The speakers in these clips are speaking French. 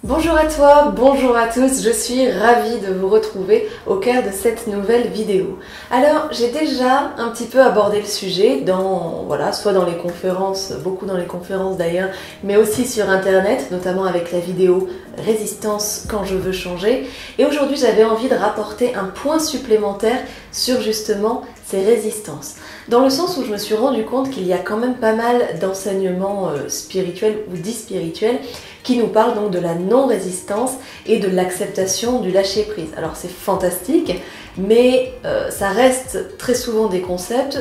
Bonjour à toi, bonjour à tous, je suis ravie de vous retrouver au cœur de cette nouvelle vidéo. Alors j'ai déjà un petit peu abordé le sujet soit dans les conférences, beaucoup dans les conférences d'ailleurs, mais aussi sur internet, notamment avec la vidéo Résistance quand je veux changer. Et aujourd'hui j'avais envie de rapporter un point supplémentaire sur justement ces résistances. Dans le sens où je me suis rendu compte qu'il y a quand même pas mal d'enseignements spirituels ou dits spirituels qui nous parlent donc de la non-résistance et de l'acceptation du lâcher-prise. Alors c'est fantastique, mais ça reste très souvent des concepts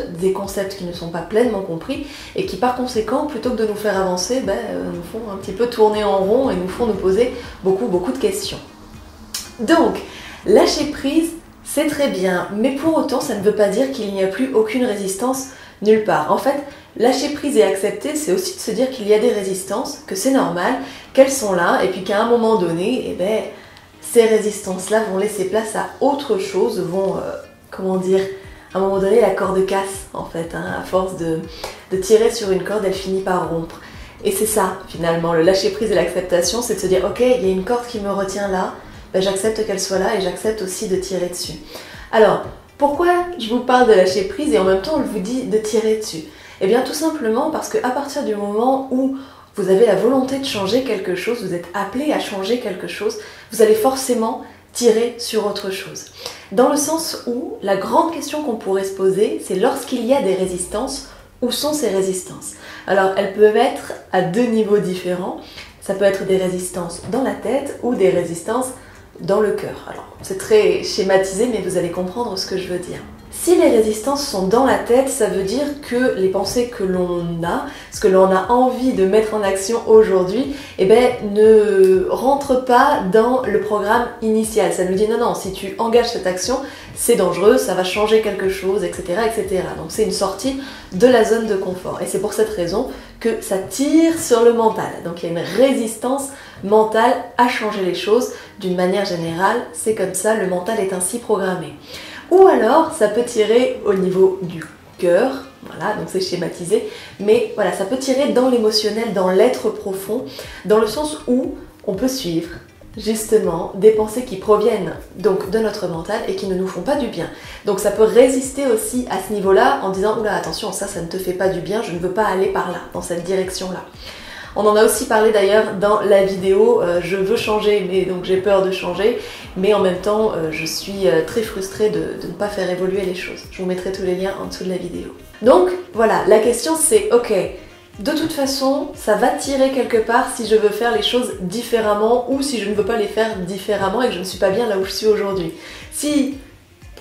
qui ne sont pas pleinement compris et qui par conséquent, plutôt que de nous faire avancer, nous font un petit peu tourner en rond et nous font nous poser beaucoup de questions. Donc, lâcher-prise, c'est très bien, mais pour autant, ça ne veut pas dire qu'il n'y a plus aucune résistance nulle part. En fait, lâcher prise et accepter, c'est aussi de se dire qu'il y a des résistances, que c'est normal, qu'elles sont là, et puis qu'à un moment donné, ces résistances-là vont laisser place à autre chose, à un moment donné, la corde casse, en fait, à force de tirer sur une corde, elle finit par rompre. Et c'est ça, finalement, le lâcher prise et l'acceptation, c'est de se dire, ok, il y a une corde qui me retient là, j'accepte qu'elle soit là et j'accepte aussi de tirer dessus. Alors, pourquoi je vous parle de lâcher prise et en même temps on vous dit de tirer dessus? Eh bien tout simplement parce qu'à partir du moment où vous avez la volonté de changer quelque chose, vous êtes appelé à changer quelque chose, vous allez forcément tirer sur autre chose. Dans le sens où la grande question qu'on pourrait se poser, c'est lorsqu'il y a des résistances, où sont ces résistances? Alors elles peuvent être à deux niveaux différents. Ça peut être des résistances dans la tête ou des résistances dans le cœur. Alors, c'est très schématisé, mais vous allez comprendre ce que je veux dire. Si les résistances sont dans la tête, ça veut dire que les pensées que l'on a, ce que l'on a envie de mettre en action aujourd'hui, ne rentrent pas dans le programme initial. Ça nous dit non, si tu engages cette action, c'est dangereux, ça va changer quelque chose, etc., etc. Donc c'est une sortie de la zone de confort. Et c'est pour cette raison que ça tire sur le mental. Donc il y a une résistance mentale à changer les choses. D'une manière générale, c'est comme ça, le mental est ainsi programmé. Ou alors, ça peut tirer au niveau du cœur, voilà, donc c'est schématisé, mais voilà, ça peut tirer dans l'émotionnel, dans l'être profond, dans le sens où on peut suivre justement des pensées qui proviennent donc de notre mental et qui ne nous font pas du bien. Donc ça peut résister aussi à ce niveau-là en disant « Oula, attention, ça ne te fait pas du bien, je ne veux pas aller par là, dans cette direction-là ». On en a aussi parlé d'ailleurs dans la vidéo je veux changer, mais donc j'ai peur de changer, mais en même temps je suis très frustrée de ne pas faire évoluer les choses. Je vous mettrai tous les liens en dessous de la vidéo. Donc voilà, la question c'est ok, de toute façon ça va tirer quelque part si je veux faire les choses différemment ou si je ne veux pas les faire différemment et que je ne suis pas bien là où je suis aujourd'hui. Si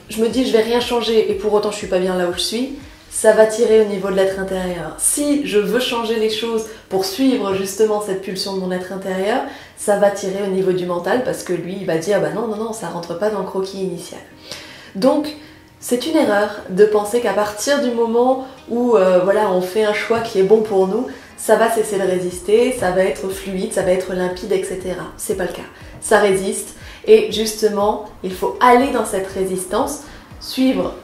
je me dis je vais rien changer et pour autant je suis pas bien là où je suis, ça va tirer au niveau de l'être intérieur. Si je veux changer les choses pour suivre justement cette pulsion de mon être intérieur, ça va tirer au niveau du mental parce que lui, il va dire « non, ça rentre pas dans le croquis initial ». Donc, c'est une erreur de penser qu'à partir du moment où on fait un choix qui est bon pour nous, ça va cesser de résister, ça va être fluide, ça va être limpide, etc. C'est pas le cas. Ça résiste et justement, il faut aller dans cette résistance, suivre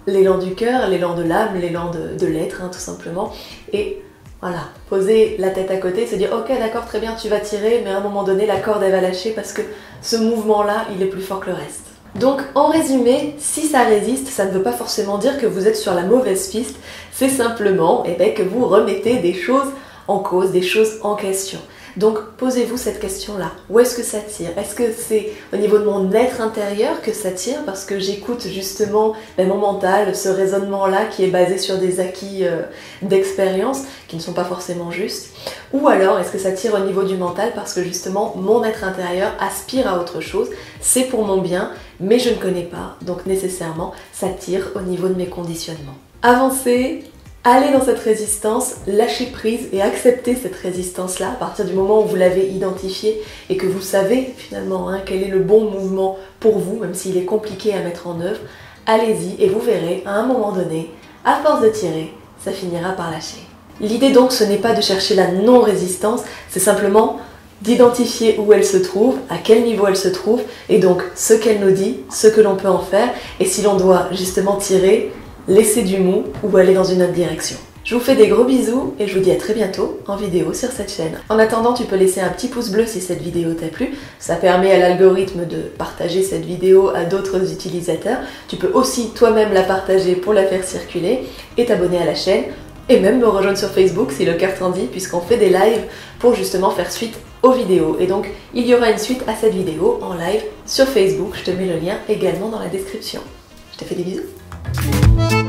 l'élan du cœur, l'élan de l'âme, l'élan de l'être, tout simplement. Et voilà, poser la tête à côté, se dire ok d'accord, très bien, tu vas tirer, mais à un moment donné, la corde elle va lâcher parce que ce mouvement-là, il est plus fort que le reste. Donc en résumé, si ça résiste, ça ne veut pas forcément dire que vous êtes sur la mauvaise piste, c'est simplement que vous remettez des choses en cause, des choses en question. Donc posez-vous cette question-là. Où est-ce que ça tire? Est-ce que c'est au niveau de mon être intérieur que ça tire parce que j'écoute justement mon mental, ce raisonnement-là qui est basé sur des acquis d'expérience qui ne sont pas forcément justes? Ou alors est-ce que ça tire au niveau du mental parce que justement mon être intérieur aspire à autre chose, c'est pour mon bien, mais je ne connais pas, donc nécessairement ça tire au niveau de mes conditionnements. Avancez. Allez dans cette résistance, lâchez prise et acceptez cette résistance-là à partir du moment où vous l'avez identifiée et que vous savez finalement quel est le bon mouvement pour vous, même s'il est compliqué à mettre en œuvre. Allez-y et vous verrez, à un moment donné, à force de tirer, ça finira par lâcher. L'idée donc, ce n'est pas de chercher la non-résistance, c'est simplement d'identifier où elle se trouve, à quel niveau elle se trouve, et donc ce qu'elle nous dit, ce que l'on peut en faire, et si l'on doit justement tirer, laisser du mou ou aller dans une autre direction. Je vous fais des gros bisous et je vous dis à très bientôt en vidéo sur cette chaîne. En attendant, tu peux laisser un petit pouce bleu si cette vidéo t'a plu. Ça permet à l'algorithme de partager cette vidéo à d'autres utilisateurs. Tu peux aussi toi-même la partager pour la faire circuler et t'abonner à la chaîne. Et même me rejoindre sur Facebook si le cœur t'en dit, puisqu'on fait des lives pour justement faire suite aux vidéos. Et donc, il y aura une suite à cette vidéo en live sur Facebook. Je te mets le lien également dans la description. Je te fais des bisous.